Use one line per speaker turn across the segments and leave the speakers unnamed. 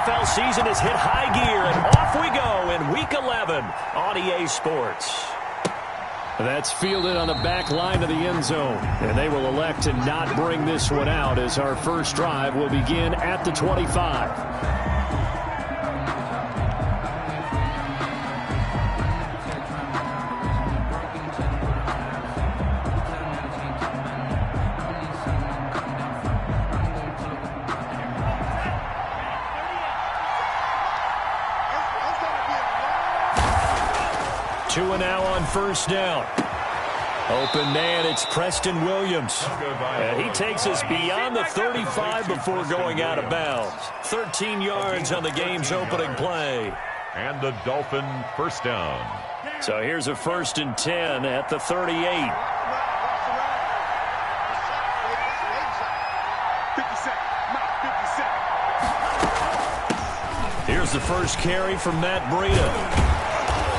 NFL season has hit high gear, and off we go in Week 11 on EA Sports.
That's fielded on the back line of the end zone, and they will elect to not bring this one out as our first drive will begin at the 25. 2 now on first down. Open man, it's Preston Williams. And he takes us beyond the 35 before going out of bounds. 13 yards on the game's opening play.
And the Dolphin first down.
So here's a 1st and 10 at the 38. Here's the first carry from Matt Breida.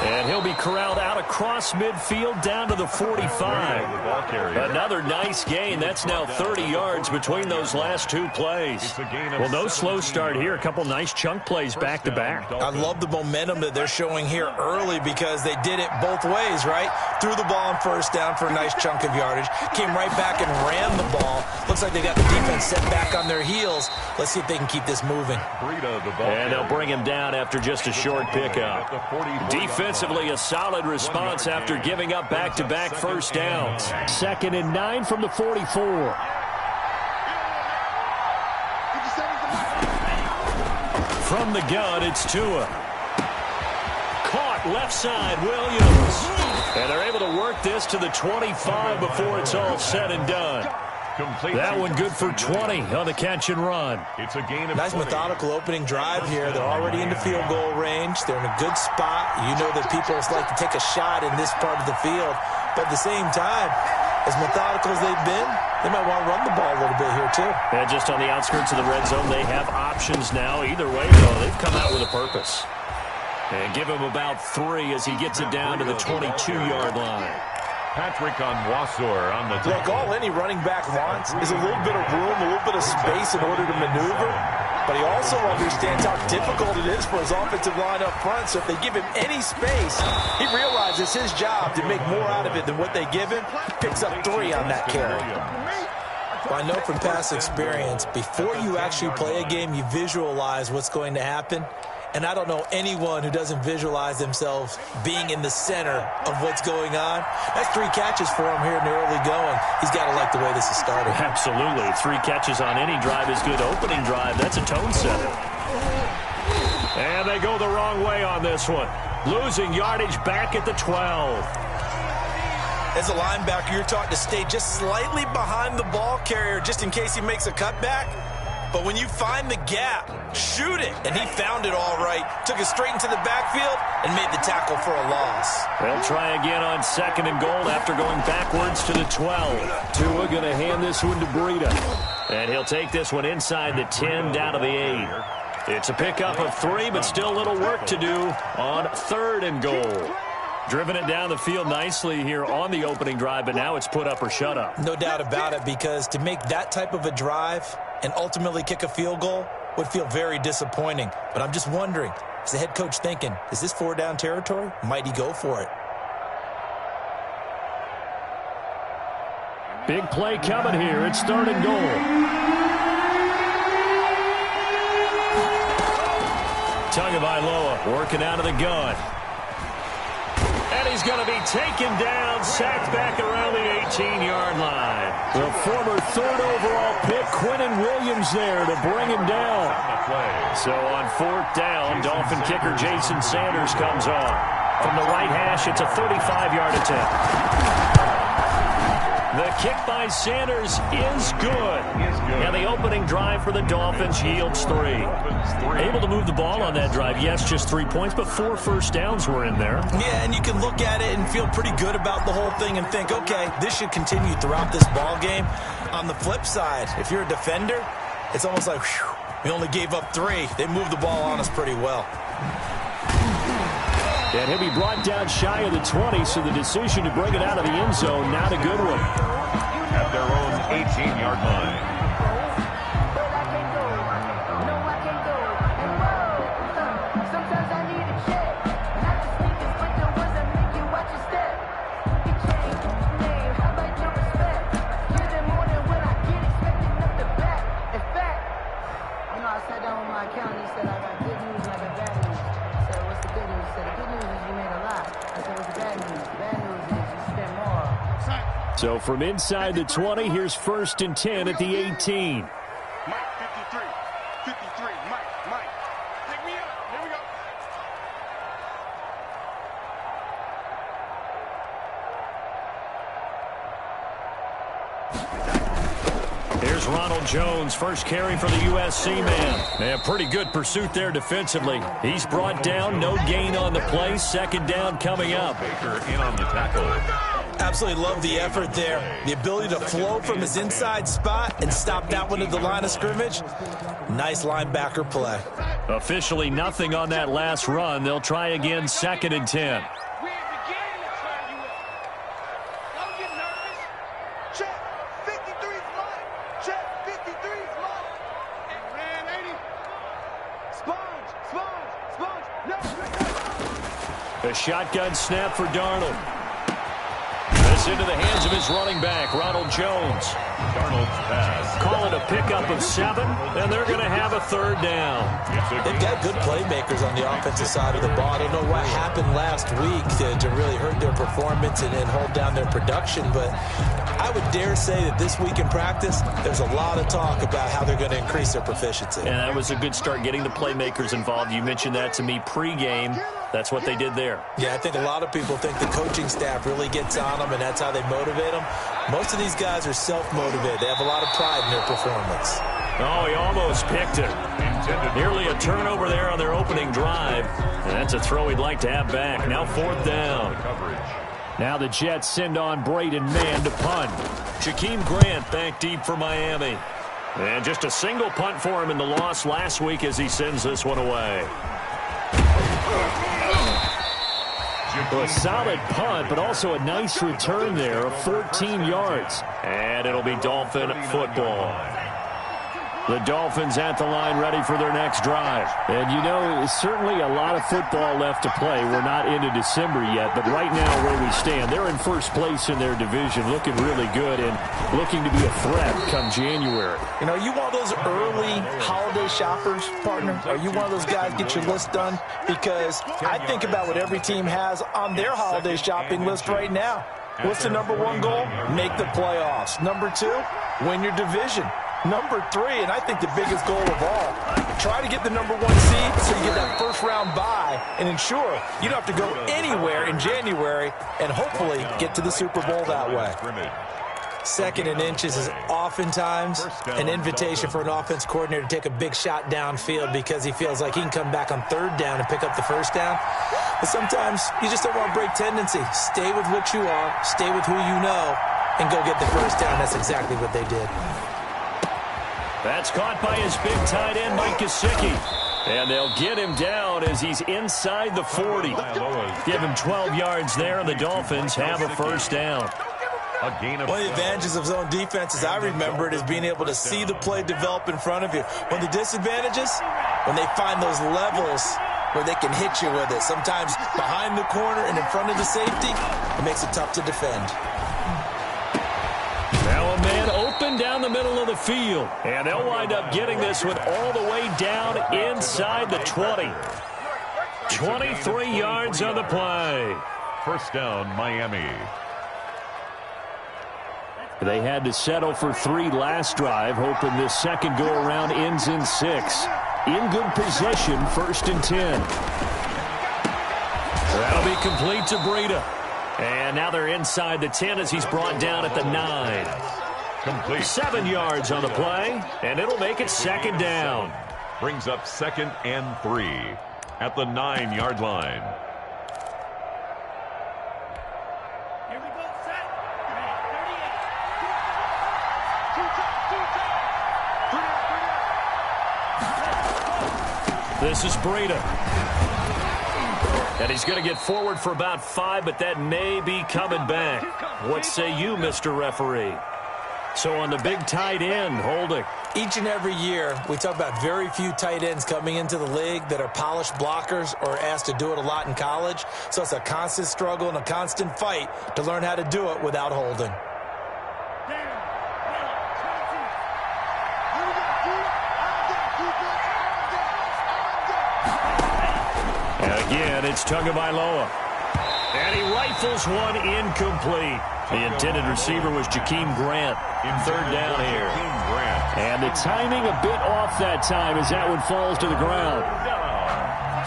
And he'll be corralled out across midfield down to the 45. Another nice gain. That's now 30 yards between those last 2 plays. Well, no slow start here. A couple nice chunk plays back-to-back.
I love the momentum that they're showing here early because they did it both ways, right? Threw the ball on first down for a nice chunk of yardage. Came right back and ran the ball. Looks like they got the defense set back on their heels. Let's see if they can keep this moving.
And they'll bring him down after just a short pickup. Defensively, a solid response after giving up back-to-back first downs. 2nd and 9 from the 44. From the gun, it's Tua. Caught left side, Williams. And they're able to work this to the 25 before it's all said and done. That one good for 20 on the catch and run.
It's a gain of
nice
20.
Methodical opening drive here. They're already into field goal range. They're in a good spot. You know that people like to take a shot in this part of the field. But at the same time, as methodical as they've been, they might want to run the ball a little bit here too.
And just on the outskirts of the red zone, they have options now. Either way, though, they've come out with a purpose. And give him about 3 as he gets it down to the 22-yard line.
Patrick on Wassor on the
Look, all any running back wants is a little bit of room, a little bit of space in order to maneuver. But he also understands how difficult it is for his offensive line up front. So if they give him any space, he realizes his job to make more out of it than what they give him. Picks up 3 on that carry. Well, I know from past experience, before you actually play a game, you visualize what's going to happen. And I don't know anyone who doesn't visualize themselves being in the center of what's going on. That's 3 catches for him here in the early going. He's got to like the way this is starting.
Absolutely. 3 catches on any drive is good. Opening drive, that's a tone setter. And they go the wrong way on this one. Losing yardage back at the 12.
As a linebacker, you're taught to stay just slightly behind the ball carrier just in case he makes a cutback. But when you find the gap, shoot it. And he found it all right. Took it straight into the backfield and made the tackle for a loss.
They'll try again on 2nd and goal after going backwards to the 12. Tua going to hand this one to Breida. And he'll take this one inside the 10 down to the 8. It's a pickup of 3, but still a little work to do on 3rd and goal. Driven it down the field nicely here on the opening drive, but now it's put up or shut up.
No doubt about it, because to make that type of a drive and ultimately kick a field goal would feel very disappointing. But I'm just wondering, is the head coach thinking, is this 4-down territory? Might he go for it?
Big play coming here. It's 3rd and goal. Tagovailoa working out of the gun.
And he's going to be taken down, sacked back around the 18-yard line.
The former 3rd overall pick, Quinnen Williams, there to bring him down.
So on 4th down, Dolphin kicker Jason Sanders comes on. From the right hash, it's a 35-yard attempt. The kick by Sanders is good. And the opening drive for the Dolphins yields 3. Able to move the ball on that drive. Yes, just 3 points, but 4 first downs were in there.
Yeah, and you can look at it and feel pretty good about the whole thing and think, okay, this should continue throughout this ball game. On the flip side, if you're a defender, it's almost like, whew, we only gave up 3. They moved the ball on us pretty well.
And he'll be brought down shy of the 20, so the decision to bring it out of the end zone, not a good one.
At their own 18-yard line.
So from inside the 20, here's 1st and 10 at the 18.
Mike, 53. 53. Mike. Pick me up. Here we go.
Here's Ronald Jones, first carry for the USC man. Yeah, pretty good pursuit there defensively. He's brought down, no gain on the play. 2nd down coming up.
Baker in on the tackle.
Absolutely love the effort there. The ability to flow from his inside spot and stop that one at the line of scrimmage. Nice linebacker play.
Officially nothing on that last run. They'll try again, 2nd and 10.
We ain't beginning to try you up. Don't get nervous. Check. 53's mine. Check. 53's mine. Man, ain't he? Sponge. No.
A shotgun snap for Darnold. This into the hands of his running back, Ronald Jones.
Darnold's pass.
Call it a pickup of 7, and they're going to have a 3rd down.
They've got good playmakers on the offensive side of the ball. I don't know what happened last week to really hurt their performance and hold down their production, but I would dare say that this week in practice, there's a lot of talk about how they're going to increase their proficiency.
And that was a good start getting the playmakers involved. You mentioned that to me pregame. That's what they did there.
Yeah, I think a lot of people think the coaching staff really gets on them, and that's how they motivate them. Most of these guys are self-motivated. They have a lot of pride in their performance.
Oh, he almost picked it. Nearly a turnover there on their opening drive. And that's a throw he'd like to have back. Now 4th down. Now the Jets send on Braden Mann to punt. Jakeem Grant back deep for Miami. And just a single punt for him in the loss last week as he sends this one away. A solid punt, but also a nice return there of 14 yards. And it'll be Dolphin football. The Dolphins at the line ready for their next drive. And you know, certainly a lot of football left to play. We're not into December yet, but right now where we stand, they're in first place in their division, looking really good and looking to be a threat come January.
You know, you one of those early holiday shoppers, partner? Are you one of those guys get your list done? Because I think about what every team has on their holiday shopping list right now. What's the number 1 goal? Make the playoffs. Number 2, win your division. Number 3, and I think the biggest goal of all, try to get the number 1 seed so you get that first-round bye and ensure you don't have to go anywhere in January and hopefully get to the Super Bowl that way. 2nd and inches is oftentimes an invitation for an offense coordinator to take a big shot downfield because he feels like he can come back on 3rd down and pick up the 1st down. But sometimes you just don't want to break tendency. Stay with what you are, stay with who you know, and go get the 1st down. That's exactly what they did.
That's caught by his big tight end, Mike Gesicki. And they'll get him down as he's inside the 40. Give him 12 yards there, and the Dolphins have a 1st down.
One of the advantages of zone defense, as I remember it, is being able to see the play develop in front of you. One of the disadvantages, when they find those levels where they can hit you with it, sometimes behind the corner and in front of the safety, it makes it tough to defend.
Now a man open down the middle of the field. And they'll wind up getting this one all the way down inside the 20. 23 yards on the play.
1st down, Miami.
They had to settle for 3 last drive, hoping this second go-around ends in 6. In good possession, 1st and 10. That'll be complete to Breida. And now they're inside the 10 as he's brought down at the 9.
Complete.
7 yards on the play, and it'll make it 2nd down.
Brings up 2nd and 3 at the 9-yard line.
Here we go, set. 38.
This is Breida. And he's going to get forward for about 5, but that may be coming back. What say you, Mr. Referee? So on the big tight end, holding.
Each and every year, we talk about very few tight ends coming into the league that are polished blockers or asked to do it a lot in college. So it's a constant struggle and a constant fight to learn how to do it without holding.
And again, it's Tagovailoa. And he rifles one incomplete. The intended receiver was Jakeem Grant. Third down here. And the timing a bit off that time as that one falls to the ground.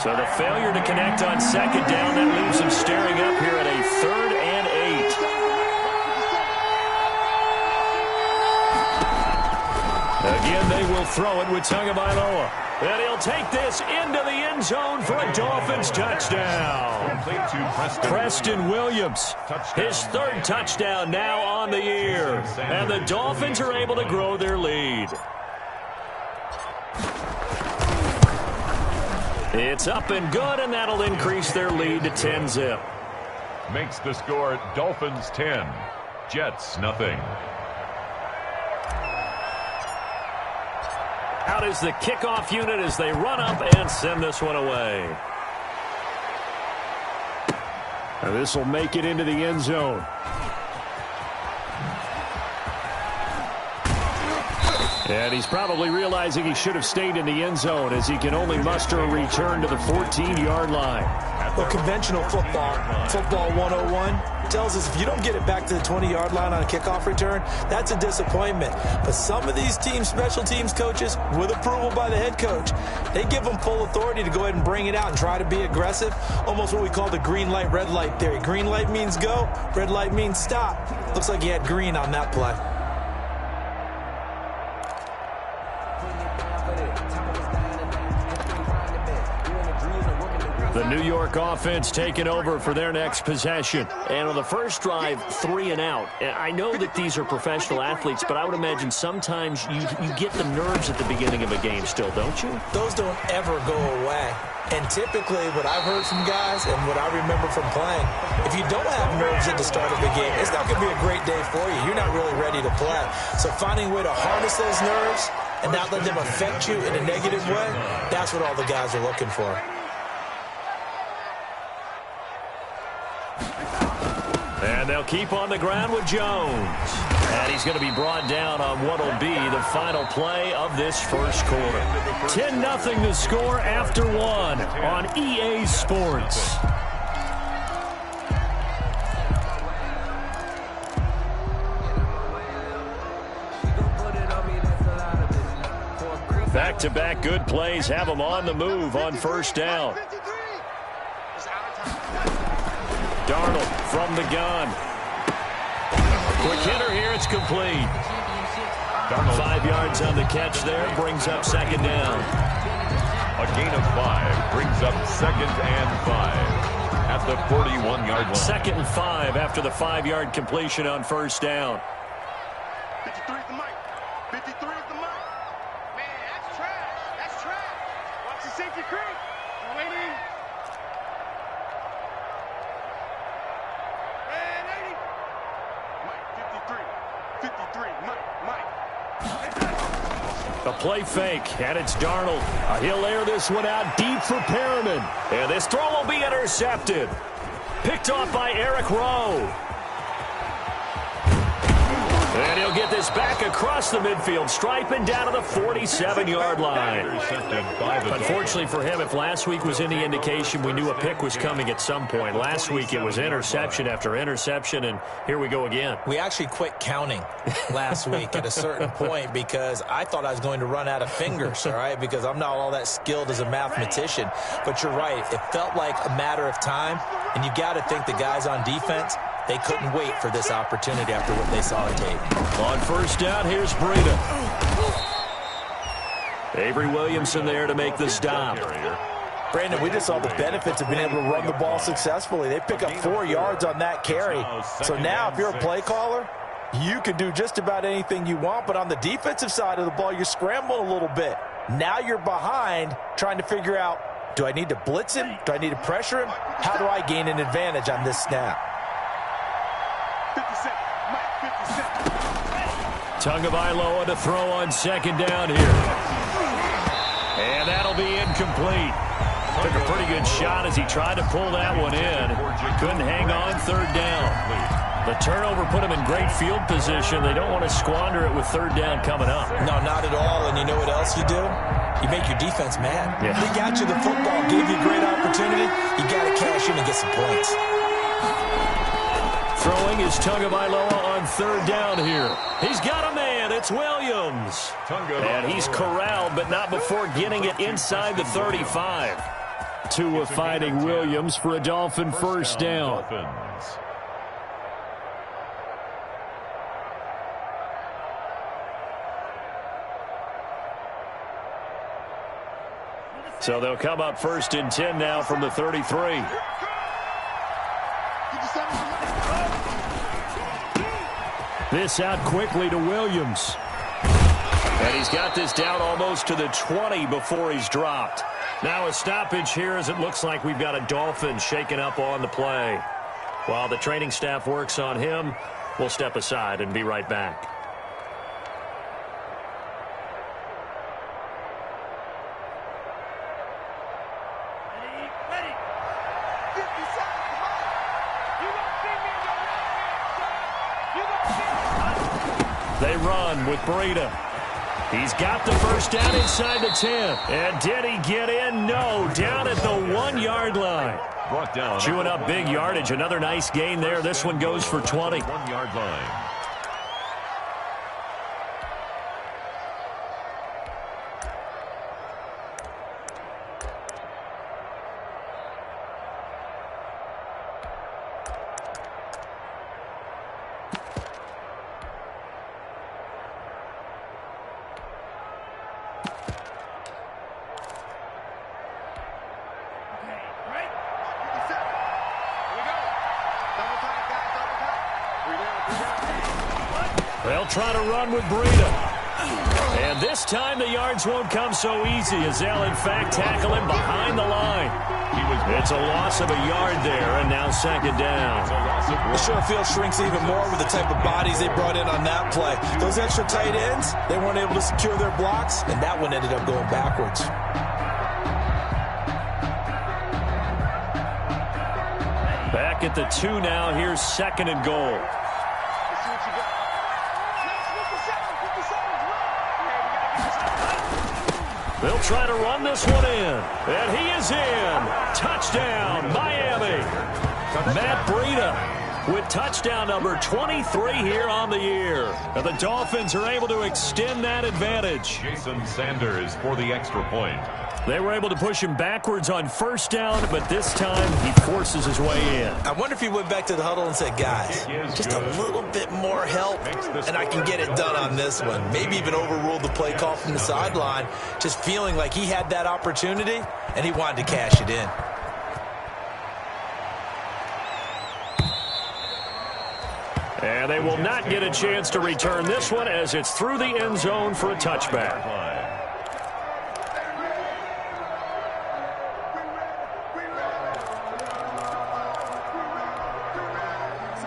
So the failure to connect on second down, that leaves him staring up here at a 3rd and 8. Again, they will throw it with Tagovailoa. And he'll take this into the end zone for a Dolphins touchdown. Preston Williams, his 3rd touchdown now on the year. And the Dolphins are able to grow their lead. It's up and good, and that'll increase their lead to 10-zip.
Makes the score Dolphins 10, Jets nothing.
Out is the kickoff unit as they run up and send this one away. Now this will make it into the end zone. And he's probably realizing he should have stayed in the end zone as he can only muster a return to the 14-yard line.
Well, conventional football 101, tells us if you don't get it back to the 20-yard line on a kickoff return, that's a disappointment. But some of these special teams coaches, with approval by the head coach, they give them full authority to go ahead and bring it out and try to be aggressive. Almost what we call the green light, red light theory. Green light means go, red light means stop. Looks like he had green on that play.
The New York offense taking over for their next possession. And on the first drive, 3 and out. I know that these are professional athletes, but I would imagine sometimes you get the nerves at the beginning of a game still, don't you?
Those don't ever go away. And typically, what I've heard from guys and what I remember from playing, if you don't have nerves at the start of the game, it's not going to be a great day for you. You're not really ready to play. So finding a way to harness those nerves and not let them affect you in a negative way, that's what all the guys are looking for.
And they'll keep on the ground with Jones. And he's going to be brought down on what will be the final play of this first quarter. 10-0 to score after 1 on EA Sports. Back-to-back good plays have them on the move on first down. Darnold from the gun. Quick hitter here, it's complete. Darnold 5 yards on the catch there, brings up second down.
A gain of 5 brings up 2nd and 5 at the 41-yard line.
2nd and 5 after the 5-yard completion on first down.
53 is the mic. 53 is the mic. Man, that's trash. That's trash. Watch the safety creep. Waiting.
A play fake, and it's Darnold. He'll air this one out deep for Perriman. And this throw will be intercepted. Picked off by Eric Rowe. And he'll get this back across the midfield stripe and down to the 47-yard line. Unfortunately for him, if last week was any indication, we knew a pick was coming at some point. Last week it was interception after interception, and here we go again.
We actually quit counting last week at a certain point because I thought I was going to run out of fingers, all right, because I'm not all that skilled as a mathematician. But you're right. It felt like a matter of time, and you got to think the guys on defense, they couldn't wait for this opportunity after what they saw on tape.
On first down, here's Breida. Avery Williamson there to make the stop.
Brandon, we just saw the benefits of being able to run the ball successfully. They pick up 4 yards on that carry. So now if you're a play caller, you can do just about anything you want. But on the defensive side of the ball, you're scrambling a little bit. Now you're behind trying to figure out, do I need to blitz him? Do I need to pressure him? How do I gain an advantage on this snap?
57. Mike, 57.
Tagovailoa to throw on second down here. And that'll be incomplete. Took a pretty good shot as he tried to pull that one in. Couldn't hang on third down. The turnover put him in great field position. They don't want to squander it with third down coming up.
No, not at all. And you know what else you do? You make your defense mad.
Yeah.
They got you the football, gave you a great opportunity. You got to cash in and get some points.
Throwing is Tagovailoa on third down here. He's got a man. It's Williams. And he's corralled, but not before getting it inside the 35. Tua fighting Williams for a Dolphin first down. So they'll come up first and 10 now from the 33. This out quickly to Williams. And he's got this down almost to the 20 before he's dropped. Now a stoppage here as it looks like we've got a Dolphin shaken up on the play. While the training staff works on him, we'll step aside and be right back. They run with Breida. He's got the first down inside the 10. And did he get in? No. Down at the 1-yard line.
Brought down.
Chewing up big yardage. Another nice gain there. This one goes for 20.
1-yard line.
They'll try to run with Breida. And this time the yards won't come so easy as they'll, in fact, tackle him behind the line. It's a loss of a yard there, and now second down.
The short field shrinks even more with the type of bodies they brought in on that play. Those extra tight ends, they weren't able to secure their blocks, and that one ended up going backwards.
Back at the 2 now. Here's second and goal. They'll try to run this one in. And he is in. Touchdown, Miami. Matt Breida with touchdown number 23 here on the year. And the Dolphins are able to extend that advantage.
Jason Sanders for the extra point.
They were able to push him backwards on first down, but this time he forces his way in.
I wonder if he went back to the huddle and said, guys, just a little bit more help, and I can get it done on this one. Maybe even overruled the play call from the sideline, just feeling like he had that opportunity, and he wanted to cash it in.
And they will not get a chance to return this one as it's through the end zone for a touchback.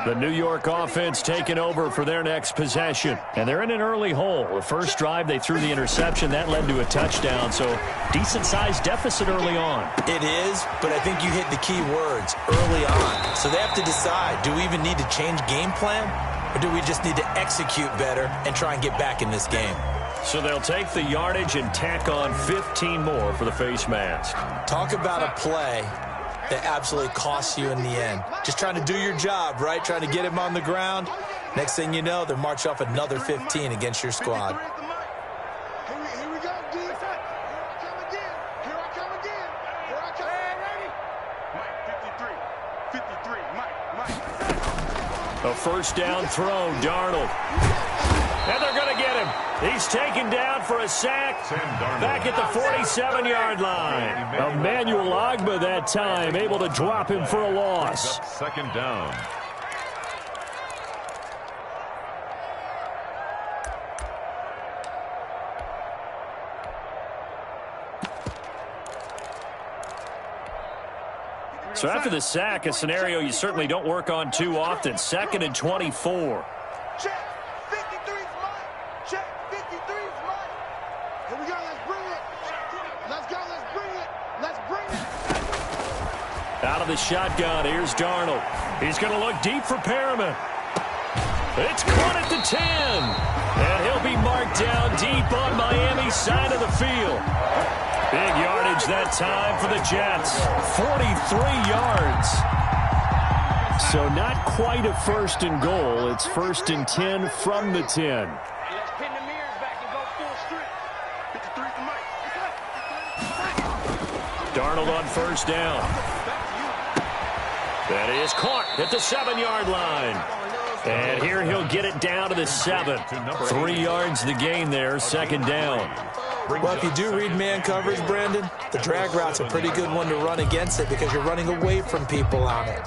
The New York offense taking over for their next possession. And they're in an early hole. The first drive, they threw the interception. That led to a touchdown. So decent-sized deficit early on.
It is, but I think you hit the key words early on. So they have to decide, do we even need to change game plan? Or do we just need to execute better and try and get back in this game?
So they'll take the yardage and tack on 15 more for the face mask.
Talk about a play that absolutely costs you in the end. Just trying to do your job, right? Trying to get him on the ground. Next thing you know, they're march off another 15 against your squad.
Here we go, D. Here I come again. Mike, 53, Mike.
A first down throw, Darnold. And they're going to get him. He's taken down for a sack back at the 47-yard line. Emmanuel Ogbah that time able to drop him for a loss.
Second down.
So after the sack, a scenario you certainly don't work on too often. Second and 24.
Check. 53's mine. Check. 53's mine. Here we go. Let's bring it. Let's go. Let's bring it. Let's bring it.
Out of the shotgun, here's Darnold. He's going to look deep for Perriman. It's caught at the 10. And he'll be marked down deep on Miami's side of the field. Big yardage that time for the Jets. 43 yards. So not quite a 1st and goal. It's 1st and 10 from the 10.
Let's pin the mirrors back and go full strip. 53 to Mike.
Darnold on 1st down. That is caught at the 7-yard line. And here he'll get it down to the 7. 3 yards the gain there, 2nd down.
Well, if you do read man coverage, Brandon, the drag route's a pretty good one to run against it because you're running away from people on it.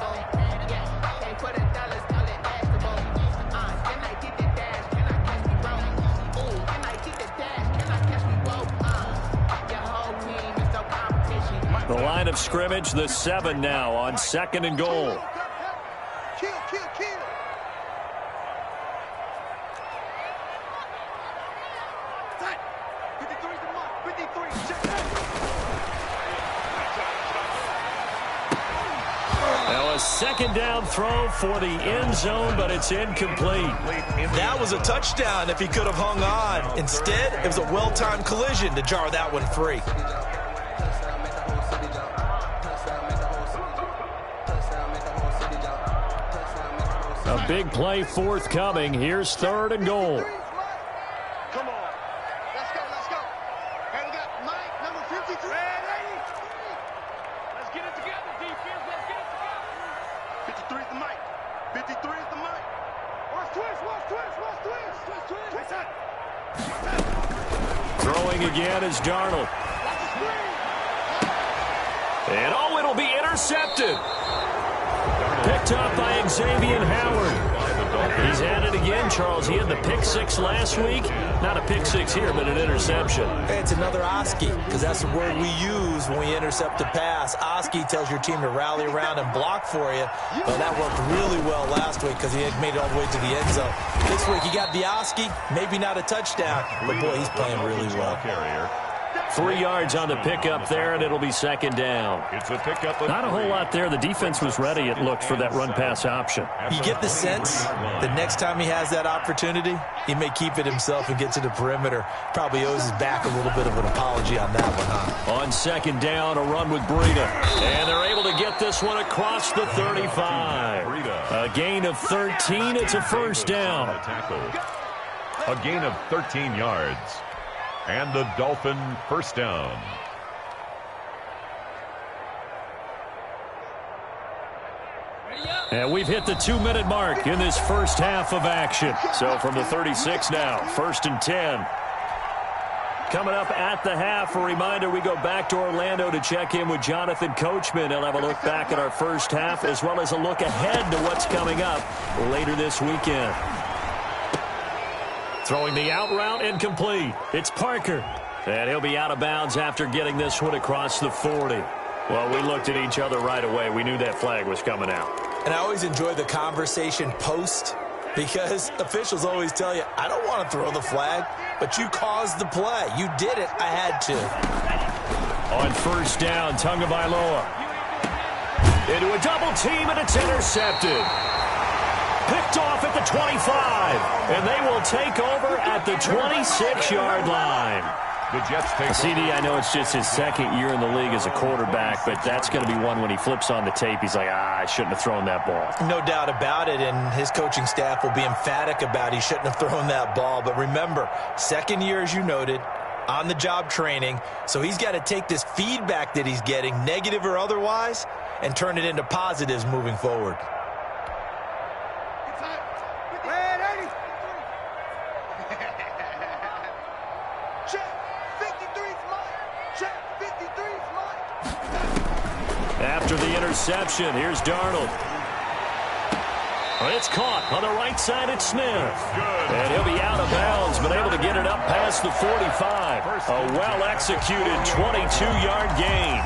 The line of scrimmage, the 7 now on 2nd and goal.
Kill, kill, kill. Tight. 53 to Mike. 53. Check that.
Now a 2nd down throw for the end zone, but it's incomplete.
That was a touchdown if he could have hung on. Instead, it was a well-timed collision to jar that one free.
A big play forthcoming. Here's 3rd and goal.
Come on. Let's go, let's go. And we got Mike, number 53. Let's get it together, defense. Let's get it together. 53 is the Mike. 53 is the Mike. Watch twist, watch twist, watch twist. Twist, twist. Twist that.
Throwing again is Darnold.
Watch the screen.
And oh, it'll be intercepted. Picked up by Xavier Howard. He's at it again, Charles. He had the pick 6 last week. Not a pick 6 here, but an interception.
Hey, it's another Oski, because that's the word we use when we intercept a pass. Oski tells your team to rally around and block for you. Well, that worked really well last week because he had made it all the way to the end zone. This week, he got the Oski, maybe not a touchdown, but boy, he's playing really well.
3 yards on the pickup there, and it'll be 2nd down.
It's a pickup.
Not a whole lot there. The defense was ready, it looked, for that run-pass option.
You get the sense that next time he has that opportunity, he may keep it himself and get to the perimeter. Probably owes his back a little bit of an apology on that one, huh?
On 2nd down, a run with Breida. And they're able to get this one across the 35. A gain of 13. It's a 1st down.
A gain of 13 yards. And the Dolphin 1st down.
And we've hit the 2-minute mark in this first half of action. So from the 36 now, 1st and 10. Coming up at the half, a reminder, we go back to Orlando to check in with Jonathan Coachman. He'll have a look back at our first half as well as a look ahead to what's coming up later this weekend. Throwing the out route, incomplete. It's Parker. And he'll be out of bounds after getting this one across the 40. Well, we looked at each other right away. We knew that flag was coming out.
And I always enjoy the conversation post because officials always tell you, I don't want to throw the flag, but you caused the play. You did it. I had to.
On 1st down, Tagovailoa. Into a double team, and it's intercepted. Picked off at the 25, and they will take over at the 26-yard line.
The Jets take
CD, I know it's just his 2nd year in the league as a quarterback, but that's going to be one when he flips on the tape, he's like, I shouldn't have thrown that ball.
No doubt about it, and his coaching staff will be emphatic about he shouldn't have thrown that ball. But remember, 2nd year, as you noted, on-the-job training, so he's got to take this feedback that he's getting, negative or otherwise, and turn it into positives moving forward.
After the interception, here's Darnold. It's caught on the right side at Smith. And he'll be out of bounds, but able to get it up past the 45. A well-executed 22-yard gain.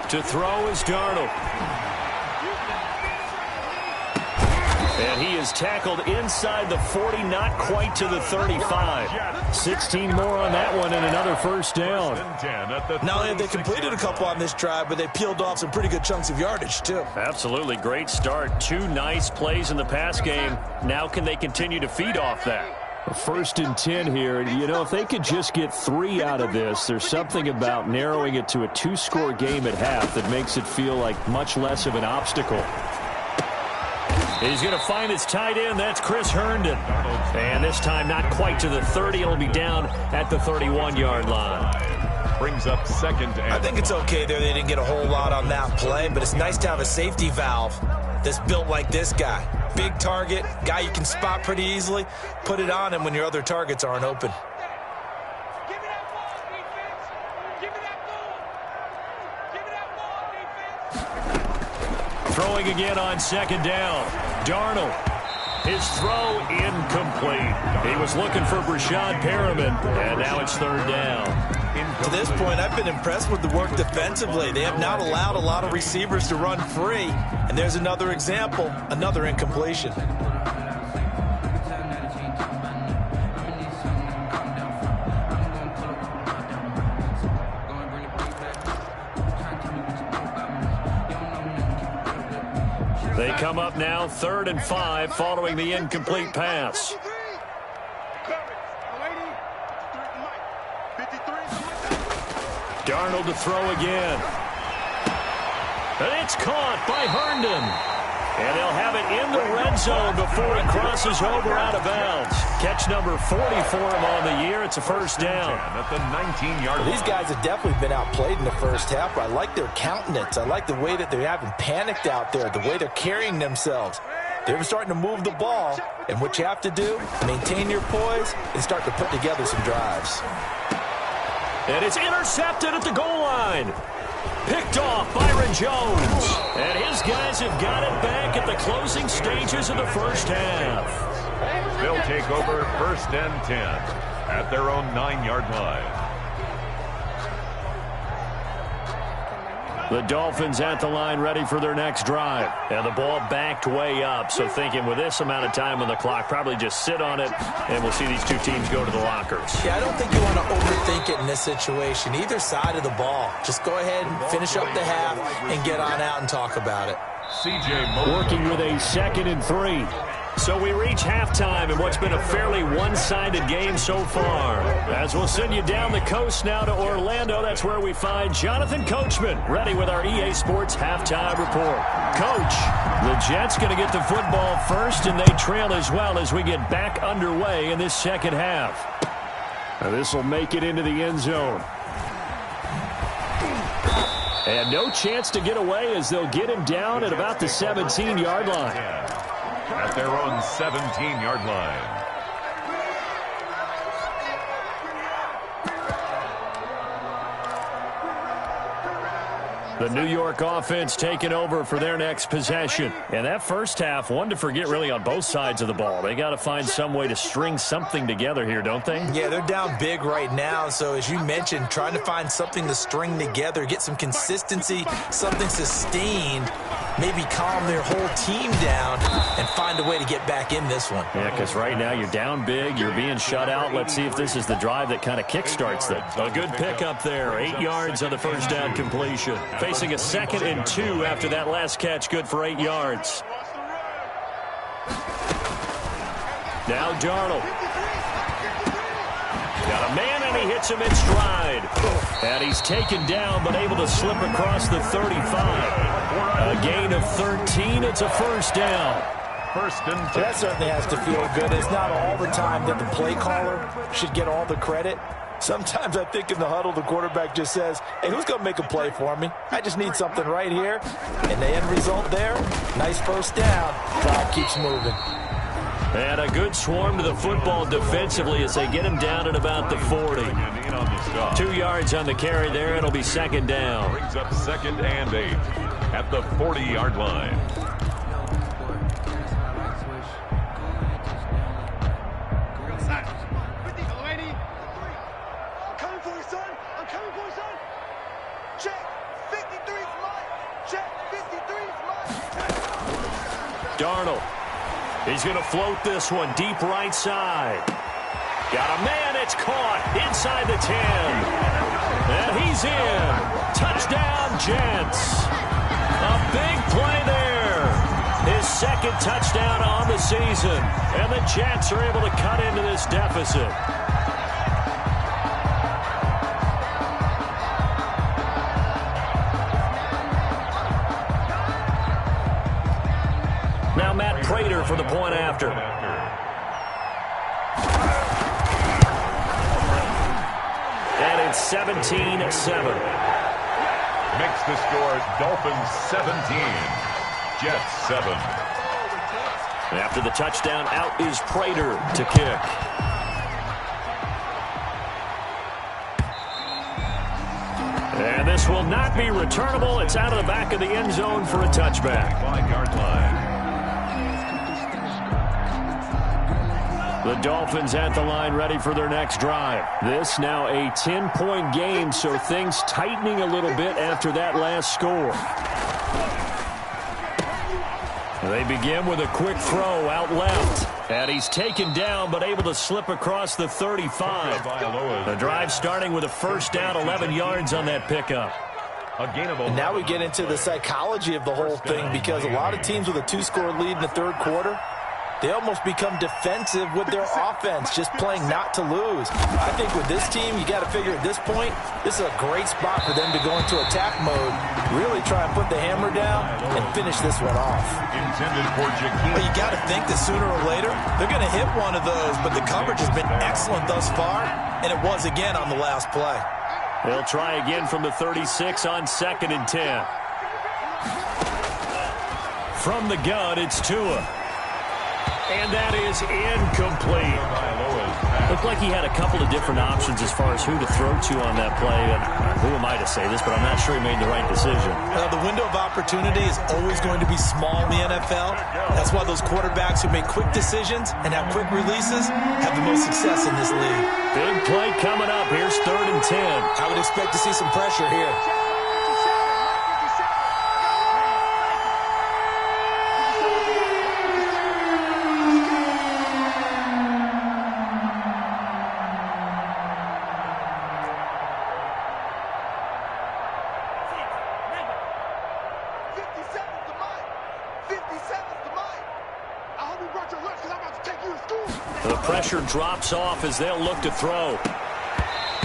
To throw is Darnold. And he is tackled inside the 40, not quite to the 35. 16 more on that one and another first down.
Not only have they completed a couple on this drive, but they peeled off some pretty good chunks of yardage, too.
Absolutely. Great start. 2 nice plays in the pass game. Now can they continue to feed off that?
First and 10 here. You know, if they could just get 3 out of this, there's something about narrowing it to a 2-score game at half that makes it feel like much less of an obstacle.
He's going to find his tight end. That's Chris Herndon. And this time not quite to the 30. It'll be down at the 31-yard line.
Brings up second and
I think it's okay there. They didn't get a whole lot on that play, but it's nice to have a safety valve that's built like this guy. Big target, guy you can spot pretty easily. Put it on him when your other targets aren't open.
Give me that ball, defense. Give me that ball. Give me that ball, defense.
Throwing again on second down. Darnold. His throw incomplete. He was looking for Brashad Perriman, and now it's third down.
To this point, I've been impressed with the work defensively. They have not allowed a lot of receivers to run free. And there's another example, another incompletion.
They come up now 3rd and 5 following the incomplete pass. Darnold to throw again. And it's caught by Herndon. And they'll have it in the red zone before it crosses over out of bounds. Catch number 40 for him on the year. It's a first down.
at the 19-yard line.
These guys have definitely been outplayed in the first half. I like their countenance. I like the way that they haven't panicked out there, the way they're carrying themselves. They're starting to move the ball, and what you have to do, maintain your poise and start to put together some drives.
And it's intercepted at the goal line. Picked off Byron Jones. And his guys have got it back at the closing stages of the first half.
They'll take over 1st and 10 at their own 9-yard line.
The Dolphins at the line ready for their next drive. And the ball backed way up. So thinking with this amount of time on the clock, probably just sit on it, and we'll see these two teams go to the lockers.
Yeah, I don't think you want to overthink it in this situation. Either side of the ball. Just go ahead and finish up the half and get on out and talk about it.
Working with a 2nd and 3. So we reach halftime in what's been a fairly one-sided game so far. As we'll send you down the coast now to Orlando, that's where we find Jonathan Coachman ready with our EA Sports halftime report. Coach, the Jets going to get the football first, and they trail as well as we get back underway in this second half. Now this will make it into the end zone. And no chance to get away as they'll get him down at about the 17-yard line.
At their own 17-yard line.
The New York offense taking over for their next possession. And that first half, one to forget really on both sides of the ball. They got to find some way to string something together here, don't they?
Yeah, they're down big right now. So as you mentioned, trying to find something to string together, get some consistency, something sustained, maybe calm their whole team down and find a way to get back in this one.
Yeah, because right now you're down big, you're being shut out. Let's see if this is the drive that kind of kickstarts them. A good pickup there, 8 yards on the first down completion. Facing a 2nd and 2 after that last catch, good for 8 yards. Now Darnold. Got a man and he hits him in stride. And he's taken down but able to slip across the 35. A gain of 13. It's a first down.
1st and 10.
That certainly has to feel good. It's not all the time that the play caller should get all the credit. Sometimes I think in the huddle, the quarterback just says, hey, who's going to make a play for me? I just need something right here. And the end result there, nice first down. Clock keeps moving.
And a good swarm to the football defensively as they get him down at about the 40. 2 yards on the carry there. It'll be 2nd down.
Brings up 2nd and 8 at the 40-yard line.
Darnold He's going to float this one deep right side. Got a man. It's caught inside the 10. And he's in. Touchdown, Jets. A big play there. His second touchdown on the season. And the Jets are able to cut into this deficit. Now Matt Prater for the point after. And it's 17-7.
Makes the score Dolphins 17, Jets 7.
After the touchdown, out is Prater to kick. And this will not be returnable. It's out of the back of the end zone for a touchback.
5-yard line.
The Dolphins at the line ready for their next drive. This now a 10-point game, so things tightening a little bit after that last score. They begin with a quick throw out left. And he's taken down but able to slip across the 35. The drive starting with a first down, 11 yards on that pickup.
And now we get into the psychology of the whole thing, because a lot of teams with a 2-score lead in the third quarter, they almost become defensive with their offense, just playing not to lose. I think with this team, you got to figure at this point, this is a great spot for them to go into attack mode, really try and put the hammer down and finish this one off.
Intended for Jakeem.
Well, you got to think that sooner or later, they're going to hit one of those, but the coverage has been excellent thus far, and it was again on the last play.
They'll try again from the 36 on 2nd and 10. From the gun, it's Tua. And that is incomplete. Looked like he had a couple of different options as far as who to throw to on that play. And who am I to say this, but I'm not sure he made the right decision.
The window of opportunity is always going to be small in the NFL. That's why those quarterbacks who make quick decisions and have quick releases have the most success in this league.
Big play coming up. Here's 3rd and 10.
I would expect to see some pressure here.
The pressure drops off as they'll look to throw.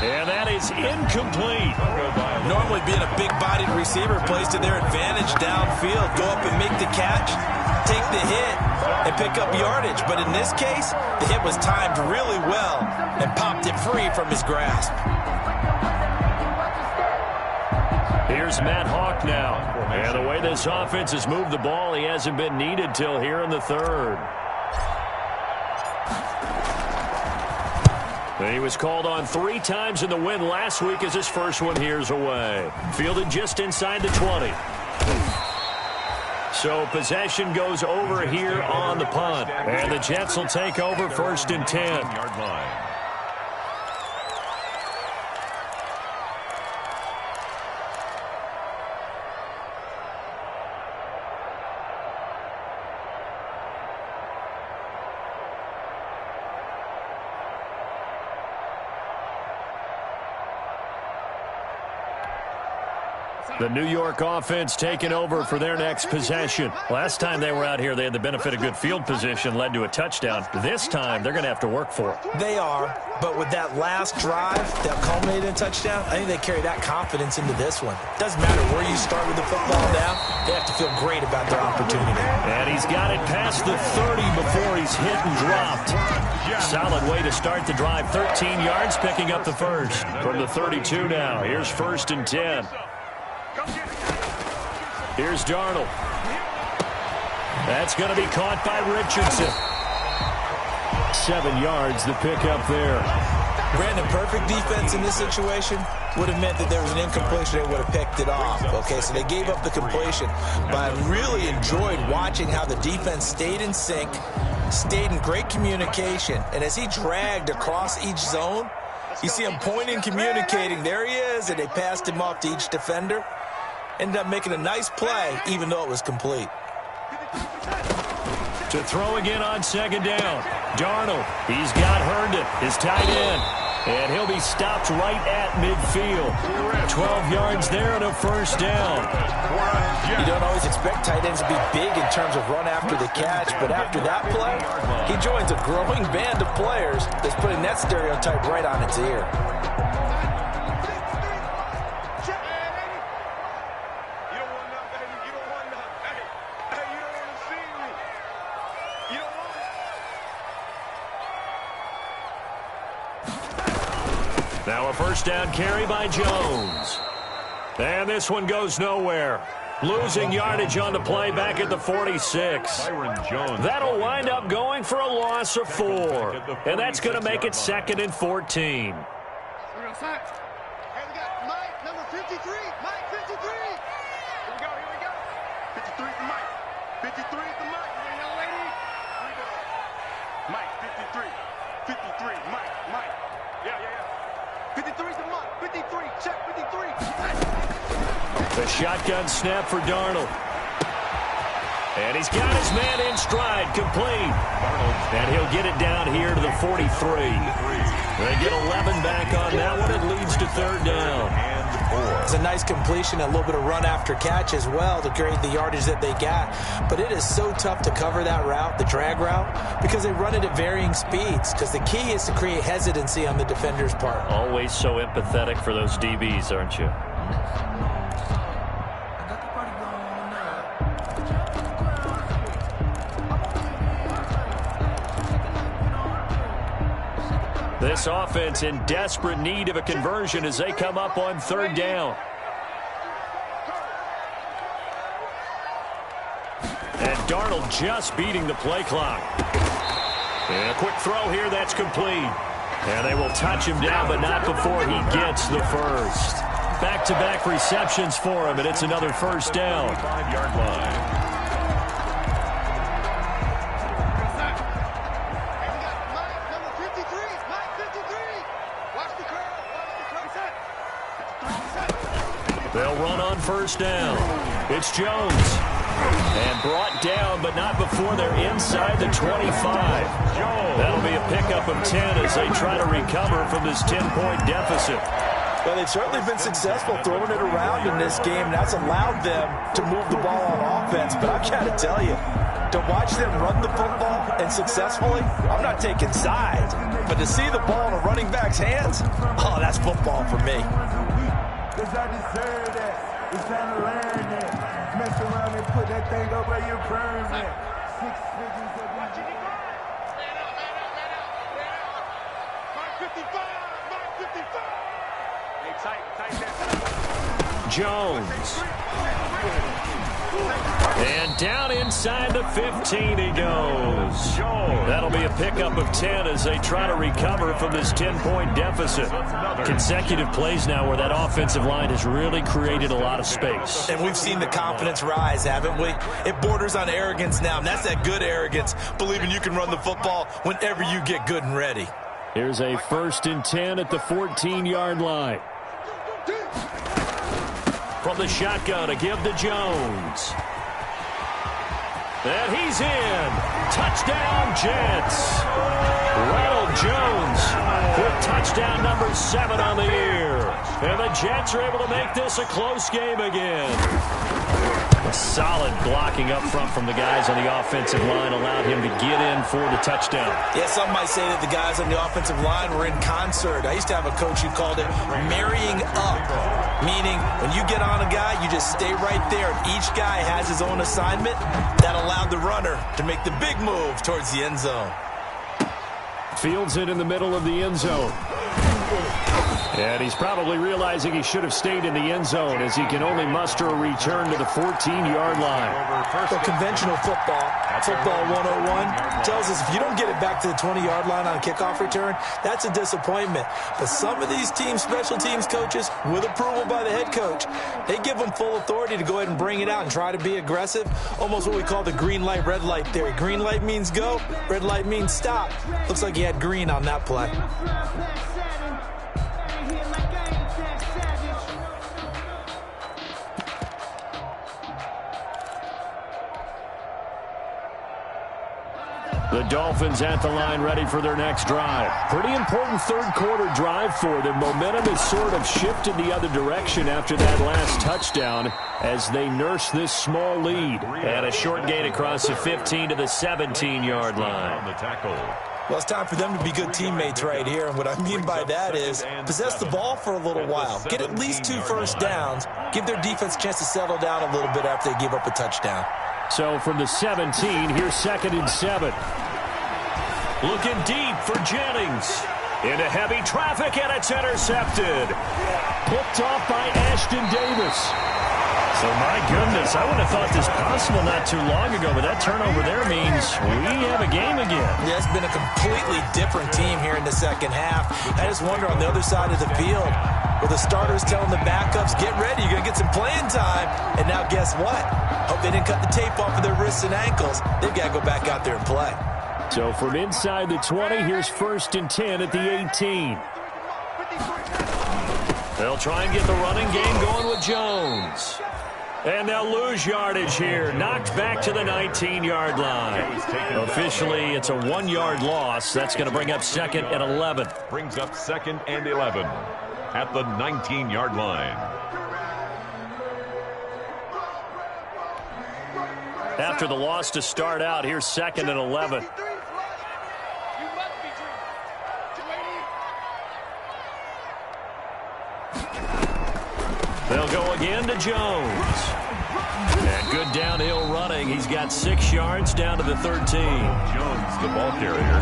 And that is incomplete.
Normally being a big-bodied receiver plays to their advantage downfield. Go up and make the catch, take the hit, and pick up yardage. But in this case, the hit was timed really well and popped it free from his grasp.
Here's Matt Hawk now. And the way this offense has moved the ball, he hasn't been needed till here in the 3rd. He was called on 3 times in the win last week as his first one here's away. Fielded just inside the 20. So possession goes over here on the punt. And the Jets will take over 1st and 10.
Yard line.
The New York offense taking over for their next possession. Last time they were out here, they had the benefit of good field position, led to a touchdown. This time, they're going to have to work for it.
They are, but with that last drive that culminated in a touchdown, I think they carry that confidence into this one. Doesn't matter where you start with the football now, they have to feel great about their opportunity.
And he's got it past the 30 before he's hit and dropped. Solid way to start the drive. 13 yards, picking up the first. From the 32 now, here's 1st and 10. Here's Darnold. That's going to be caught by Richardson. 7 yards, the pickup there.
Brandon, perfect defense in this situation would have meant that there was an incompletion. They would have picked it off. Okay, so they gave up the completion. But I really enjoyed watching how the defense stayed in sync, stayed in great communication. And as he dragged across each zone, you see him pointing, communicating. There he is, and they passed him off to each defender. Ended up making a nice play, even though it was complete.
To throw again on second down. Darnold, he's got Herndon, his tight end. And he'll be stopped right at midfield. 12 yards there and a first down.
You don't always expect tight ends to be big in terms of run after the catch, but after that play, he joins a growing band of players that's putting that stereotype right on its ear.
Now a first down carry by Jones. And this one goes nowhere. Losing yardage on the play back at the 46. That'll wind up going for a loss of 4. And that's going to make it 2nd and 14.
Hey, we got Mike, number 53. Mike, 53. Here we go, here we go. 53 is the Mike. 53 is the Mike. You ain't young lady? Here we go. Mike, 53. 53, Mike. Yeah. 53 is the Mike. 53, check 53.
The shotgun snap for Darnold. And he's got his man in stride, complete. And he'll get it down here to the 43. They get 11 back on that one. It leads to 3rd down.
It's a nice completion, a little bit of run after catch as well to create the yardage that they got. But it is so tough to cover that route, the drag route, because they run it at varying speeds. Because the key is to create hesitancy on the defender's part.
Always so empathetic for those DBs, aren't you? This offense in desperate need of a conversion as they come up on 3rd down. And Darnold just beating the play clock. And a quick throw here, that's complete. And they will touch him down, but not before he gets the first. Back-to-back receptions for him, and it's another first down.
5-yard line.
They'll run on first down. It's Jones. And brought down, but not before they're inside the 25. That'll be a pickup of 10 as they try to recover from this 10-point deficit.
Well, they've certainly been successful throwing it around in this game. That's allowed them to move the ball on offense. But I've got to tell you, to watch them run the football and successfully, I'm not taking sides. But to see the ball in a running back's hands, oh, that's football for me.
Cause I deserve that. It's time to learn that. Mess around and put that thing over your permit. 6 figures of watching it.
Man out. Mark 55. Hey, tight that.
Jones. And down inside the 15 he goes. That'll be a pickup of 10 as they try to recover from this 10-point deficit. Consecutive plays now where that offensive line has really created a lot of space.
And we've seen the confidence rise, haven't we? It borders on arrogance now, and that's that good arrogance, believing you can run the football whenever you get good and ready.
Here's a 1st and 10 at the 14-yard line. From the shotgun, a give to Jones. And he's in. Touchdown, Jets. Ronald Jones with touchdown number 7 on the year. And the Jets are able to make this a close game again. A solid blocking up front from the guys on the offensive line allowed him to get in for the touchdown.
Yeah, some might say that the guys on the offensive line were in concert. I used to have a coach who called it marrying up, meaning when you get on a guy, you just stay right there, and each guy has his own assignment. That allowed the runner to make the big move towards the end zone.
Fields it in the middle of the end zone. And he's probably realizing he should have stayed in the end zone as he can only muster a return to the 14-yard line.
Well, conventional football 101, tells us if you don't get it back to the 20-yard line on a kickoff return, that's a disappointment. But some of these teams, special teams coaches, with approval by the head coach, they give them full authority to go ahead and bring it out and try to be aggressive. Almost what we call the green light, red light theory. Green light means go, red light means stop. Looks like he had green on that play.
The Dolphins at the line ready for their next drive. Pretty important third quarter drive for them. Momentum has sort of shifted the other direction after that last touchdown as they nurse this small lead. And a short gain across the 15 to the 17-yard line.
On the tackle.
Well, it's time for them to be good teammates right here. And what I mean by that is possess the ball for a little while. Get at least 2 first downs. Give their defense a chance to settle down a little bit after they give up a touchdown.
So from the 17, here's 2nd and 7. Looking deep for Jennings. Into heavy traffic, and it's intercepted. Picked off by Ashton Davis. So, my goodness, I would have thought this possible not too long ago, but that turnover there means we have a game again.
Yeah, it's been a completely different team here in the second half. I just wonder on the other side of the field, where the starters telling the backups, get ready, you're going to get some playing time. And now guess what? Hope they didn't cut the tape off of their wrists and ankles. They've got to go back out there and play.
So from inside the 20, here's 1st and 10 at the 18. They'll try and get the running game going with Jones. And they'll lose yardage here. Knocked back to the 19-yard line. Officially, it's a 1-yard loss. That's going to bring up 2nd and 11.
Brings up 2nd and 11 at the 19-yard line.
After the loss to start out, here's 2nd and 11. They'll go again to Jones. And good downhill running. He's got 6 yards down to the 13.
Jones, the ball carrier.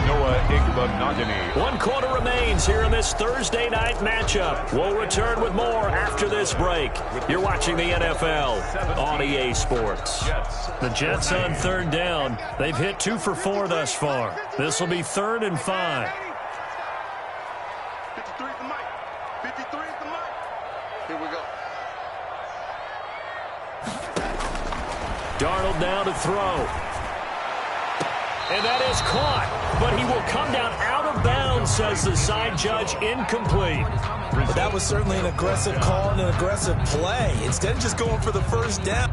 Noah Igbenogany.
1 quarter remains here in this Thursday night matchup. We'll return with more after this break. You're watching the NFL on EA Sports. The Jets on 3rd down. They've hit 2 for 4 thus far. This will be 3rd and 5.
53 is the mic. 53 is the mic. Here we go.
Darnold now to throw. And that is caught, but he will come down out of bounds, says the side judge, incomplete.
But that was certainly an aggressive call and an aggressive play. Instead of just going for the first down.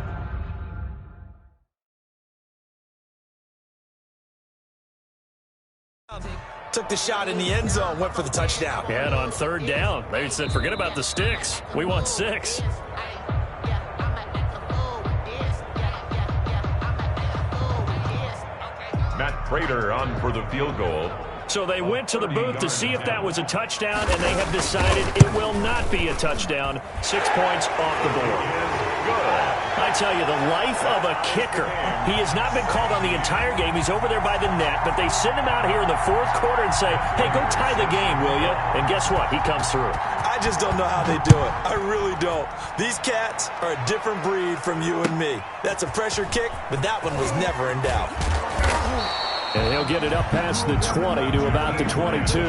Took the shot in the end zone, went for the touchdown.
Yeah, and on 3rd down, they said, forget about the sticks. We want 6.
Matt Prater on for the field goal.
So they went to the booth to see if that was a touchdown, and they have decided it will not be a touchdown. 6 points off the board. I tell you, the life of a kicker. He has not been called on the entire game. He's over there by the net, but they send him out here in the 4th quarter and say, hey, go tie the game, will you? And guess what? He comes through.
I just don't know how they do it. I really don't. These cats are a different breed from you and me. That's a pressure kick, but that one was never in doubt.
And he'll get it up past the 20 to about the 22.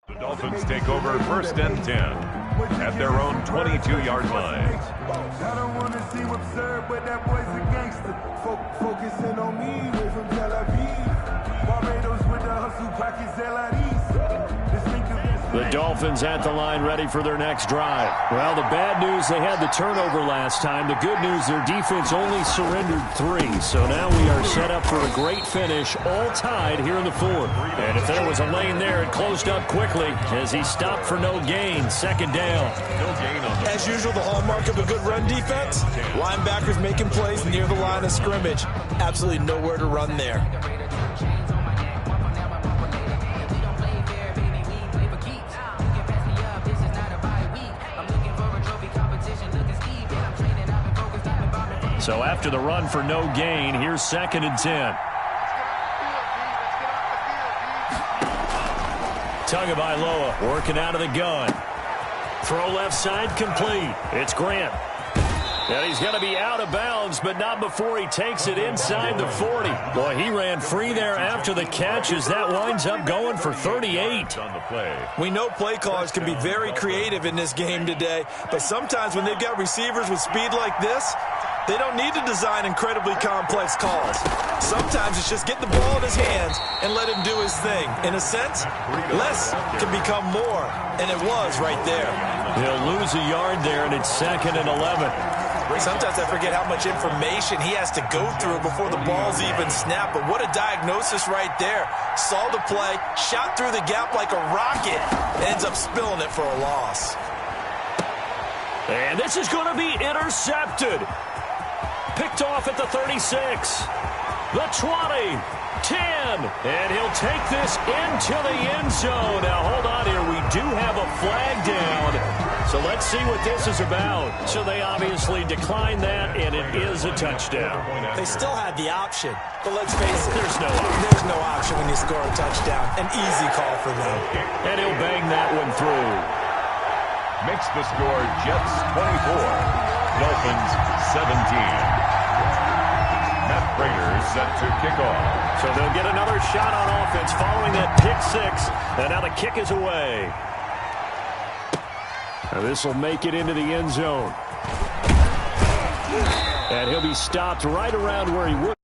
The Dolphins take over 1st and 10 at their own 22-yard line.
I don't want to seem absurd, but that boy's a gangster. Focusing on me, way from Tel Aviv. Barbados with the hustle, pockets LIDs.
The Dolphins at the line ready for their next drive. Well, the bad news, they had the turnover last time. The good news, their defense only surrendered 3. So now we are set up for a great finish, all tied here in the fourth. And if there was a lane there, it closed up quickly as he stopped for no gain. Second down.
As usual, the hallmark of a good run defense, linebackers making plays near the line of scrimmage. Absolutely nowhere to run there.
So after the run for no gain, here's 2nd and 10. Tagovailoa working out of the gun. Throw left side complete. It's Grant. And he's going to be out of bounds, but not before he takes it inside the 40. Boy, he ran free there after the catch as that winds up going for 38.
On the play.
We know play callers can be very creative in this game today, but sometimes when they've got receivers with speed like this, they don't need to design incredibly complex calls. Sometimes it's just get the ball in his hands and let him do his thing. In a sense, less can become more, and it was right there.
He'll lose a yard there, and it's 2nd and 11.
Sometimes I forget how much information he has to go through before the ball's even snapped, but what a diagnosis right there. Saw the play, shot through the gap like a rocket, ends up spilling it for a loss.
And this is going to be intercepted. Picked off at the 36, the 20, 10, and he'll take this into the end zone. Now, hold on here. We do have a flag down, so let's see what this is about. So they obviously declined that, and it is a touchdown.
They still had the option, but let's face it,
There's no option.
there's no option when you score a touchdown. An easy call for them.
And he'll bang that one through.
Makes the score Jets 24, Dolphins 17. Matt Prater set to kick off.
So they'll get another shot on offense following that pick 6. And now the kick is away. And this will make it into the end zone. And he'll be stopped right around where he would.